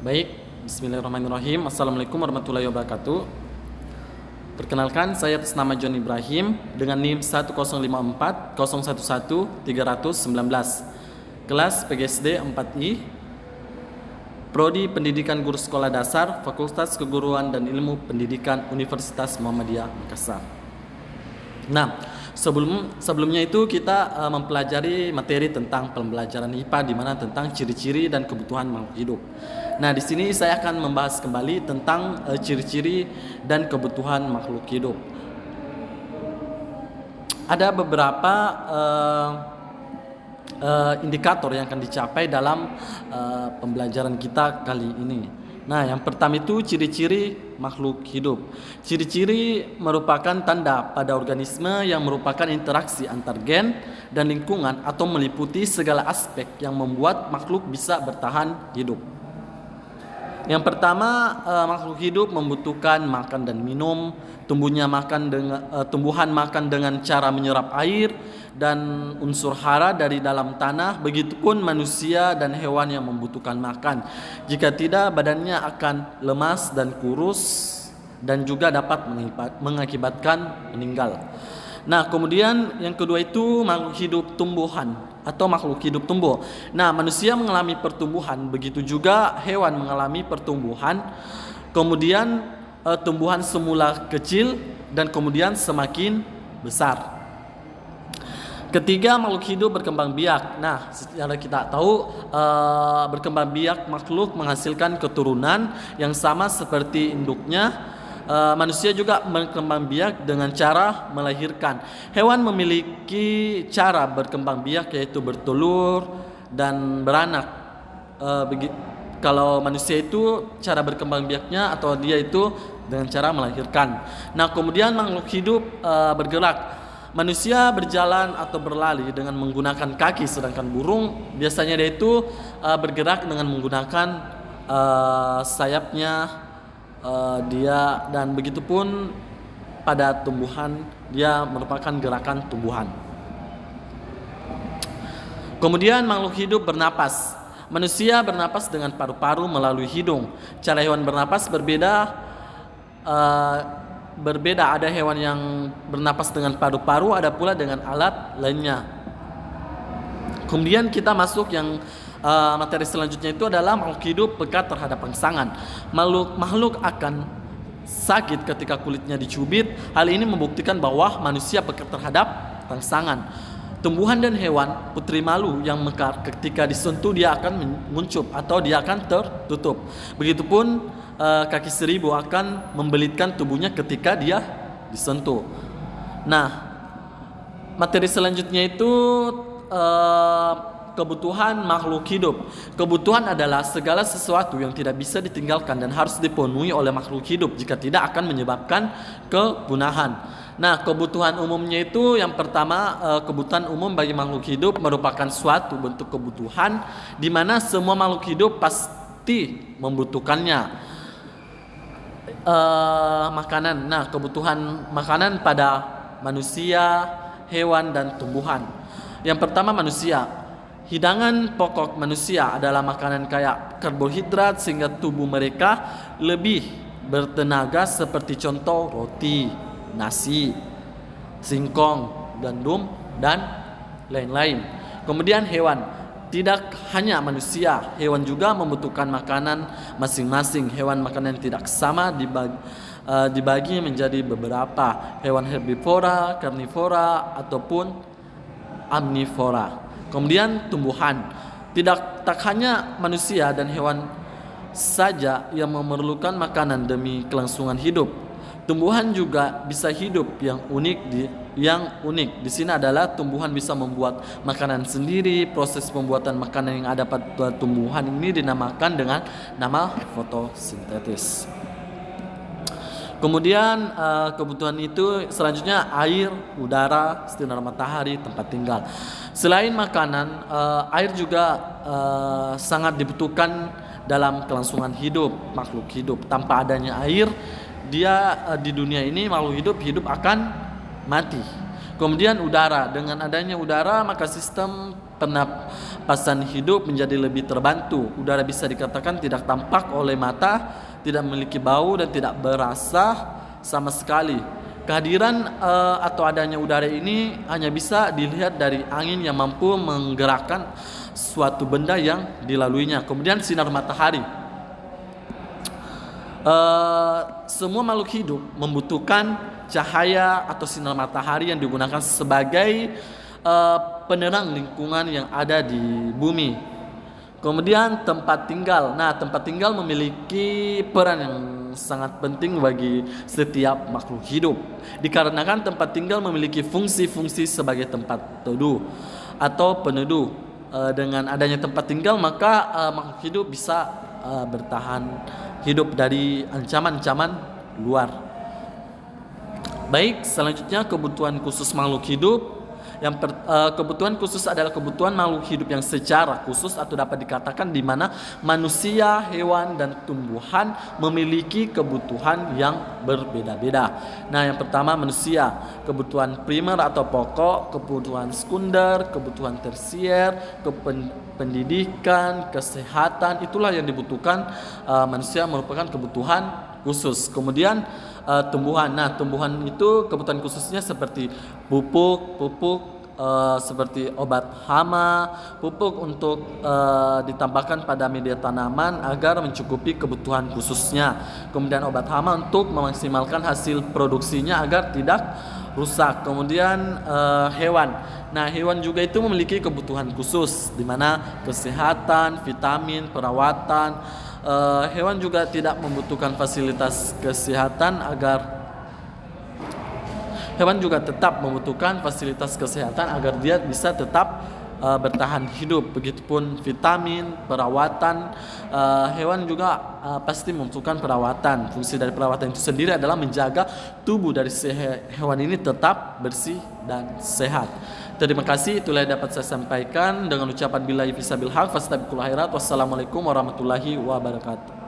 Baik, bismillahirrahmanirrahim. Assalamualaikum warahmatullahi wabarakatuh. Perkenalkan, saya atas nama John Ibrahim dengan NIM 1054 011 319. Kelas PGSD 4I, Prodi Pendidikan Guru Sekolah Dasar, Fakultas Keguruan dan Ilmu Pendidikan Universitas Muhammadiyah Makassar. Nah, sebelumnya itu kita mempelajari materi tentang pembelajaran IPA, di mana tentang ciri-ciri dan kebutuhan makhluk hidup. Nah, di sini saya akan membahas kembali tentang ciri-ciri dan kebutuhan makhluk hidup. Ada beberapa indikator yang akan dicapai dalam pembelajaran kita kali ini. Nah, yang pertama itu ciri-ciri makhluk hidup. Ciri-ciri merupakan tanda pada organisme yang merupakan interaksi antar gen dan lingkungan atau meliputi segala aspek yang membuat makhluk bisa bertahan hidup. Yang pertama, makhluk hidup membutuhkan makan dan minum. Tumbuhan makan dengan cara menyerap air dan unsur hara dari dalam tanah. Begitupun manusia dan hewan yang membutuhkan makan. Jika tidak, badannya akan lemas dan kurus dan juga dapat mengakibatkan meninggal. Nah, kemudian yang kedua itu makhluk hidup tumbuhan atau makhluk hidup tumbuh. Nah, manusia mengalami pertumbuhan, begitu juga hewan mengalami pertumbuhan. Kemudian tumbuhan semula kecil dan kemudian semakin besar. Ketiga, makhluk hidup berkembang biak. Nah, secara kita tahu berkembang biak makhluk menghasilkan keturunan yang sama seperti induknya. Manusia juga berkembang biak dengan cara melahirkan. Hewan memiliki cara berkembang biak, yaitu bertelur dan beranak. Kalau manusia itu cara berkembang biaknya atau dia itu dengan cara melahirkan. Nah, kemudian makhluk hidup bergerak. Manusia berjalan atau berlari dengan menggunakan kaki, sedangkan burung biasanya dia itu bergerak dengan menggunakan sayapnya. Dia dan begitupun pada tumbuhan, dia merupakan gerakan tumbuhan. Kemudian makhluk hidup bernapas. Manusia bernapas dengan paru-paru melalui hidung. Cara hewan bernapas berbeda. Ada hewan yang bernapas dengan paru-paru, ada pula dengan alat lainnya. Kemudian kita masuk yang materi selanjutnya, itu adalah makhluk hidup peka terhadap rangsangan. Makhluk akan sakit ketika kulitnya dicubit. Hal ini membuktikan bahwa manusia peka terhadap rangsangan. Tumbuhan dan hewan, putri malu yang mekar, ketika disentuh dia akan menguncup atau dia akan tertutup. Begitupun kaki seribu akan membelitkan tubuhnya ketika dia disentuh. Nah, materi selanjutnya itu kebutuhan makhluk hidup. Kebutuhan adalah segala sesuatu yang tidak bisa ditinggalkan dan harus dipenuhi oleh makhluk hidup, jika tidak akan menyebabkan kepunahan. Nah, kebutuhan umumnya itu yang pertama, kebutuhan umum bagi makhluk hidup merupakan suatu bentuk kebutuhan di mana semua makhluk hidup pasti membutuhkannya. Makanan. Nah, kebutuhan makanan pada manusia, hewan dan tumbuhan. Yang pertama, manusia. Hidangan pokok manusia adalah makanan kaya karbohidrat sehingga tubuh mereka lebih bertenaga, seperti contoh roti, nasi, singkong, gandum dan lain-lain. Kemudian hewan. Tidak hanya manusia, hewan juga membutuhkan makanan masing-masing. Hewan makanan tidak sama dibagi menjadi beberapa. Hewan herbivora, karnivora ataupun omnivora. Kemudian tumbuhan. Tak hanya manusia dan hewan saja yang memerlukan makanan demi kelangsungan hidup. Tumbuhan juga bisa hidup yang unik. Di sini adalah tumbuhan bisa membuat makanan sendiri. Proses pembuatan makanan yang ada pada tumbuhan ini dinamakan dengan nama fotosintesis. Kemudian kebutuhan itu selanjutnya air, udara, sinar matahari, tempat tinggal. Selain makanan, air juga sangat dibutuhkan dalam kelangsungan hidup makhluk hidup. Tanpa adanya air, dia di dunia ini makhluk hidup akan mati. Kemudian udara, dengan adanya udara maka sistem pernapasan hidup menjadi lebih terbantu. Udara bisa dikatakan tidak tampak oleh mata, tidak memiliki bau dan tidak berasa sama sekali. Kehadiran atau adanya udara ini hanya bisa dilihat dari angin yang mampu menggerakkan suatu benda yang dilaluinya. Kemudian sinar matahari. Semua makhluk hidup membutuhkan cahaya atau sinar matahari yang digunakan sebagai penerang lingkungan yang ada di bumi. Kemudian tempat tinggal. Nah, tempat tinggal memiliki peran yang sangat penting bagi setiap makhluk hidup. Dikarenakan tempat tinggal memiliki fungsi-fungsi sebagai tempat teduh atau peneduh. Dengan adanya tempat tinggal maka makhluk hidup bisa bertahan hidup dari ancaman-ancaman luar. Baik, selanjutnya kebutuhan khusus makhluk hidup. Kebutuhan khusus adalah kebutuhan makhluk hidup yang secara khusus atau dapat dikatakan di mana manusia, hewan, dan tumbuhan memiliki kebutuhan yang berbeda-beda. Nah, yang pertama manusia, kebutuhan primer atau pokok, kebutuhan sekunder, kebutuhan tersier, pendidikan, kesehatan, itulah yang dibutuhkan manusia, merupakan kebutuhan khusus. Kemudian tumbuhan. Nah, tumbuhan itu kebutuhan khususnya seperti pupuk seperti obat hama, pupuk untuk ditambahkan pada media tanaman agar mencukupi kebutuhan khususnya. Kemudian obat hama untuk memaksimalkan hasil produksinya agar tidak rusak. Kemudian hewan. Nah, hewan juga itu memiliki kebutuhan khusus di mana kesehatan, vitamin, perawatan. Hewan juga tidak membutuhkan fasilitas kesehatan hewan juga tetap membutuhkan fasilitas kesehatan agar dia bisa tetap bertahan hidup. Begitupun vitamin, perawatan, hewan juga pasti membutuhkan perawatan. Fungsi dari perawatan itu sendiri adalah menjaga tubuh dari hewan ini tetap bersih dan sehat. Terima kasih, itulah yang dapat saya sampaikan dengan ucapan billahi fissabil haq fastabiqul khairat. Wassalamualaikum warahmatullahi wabarakatuh.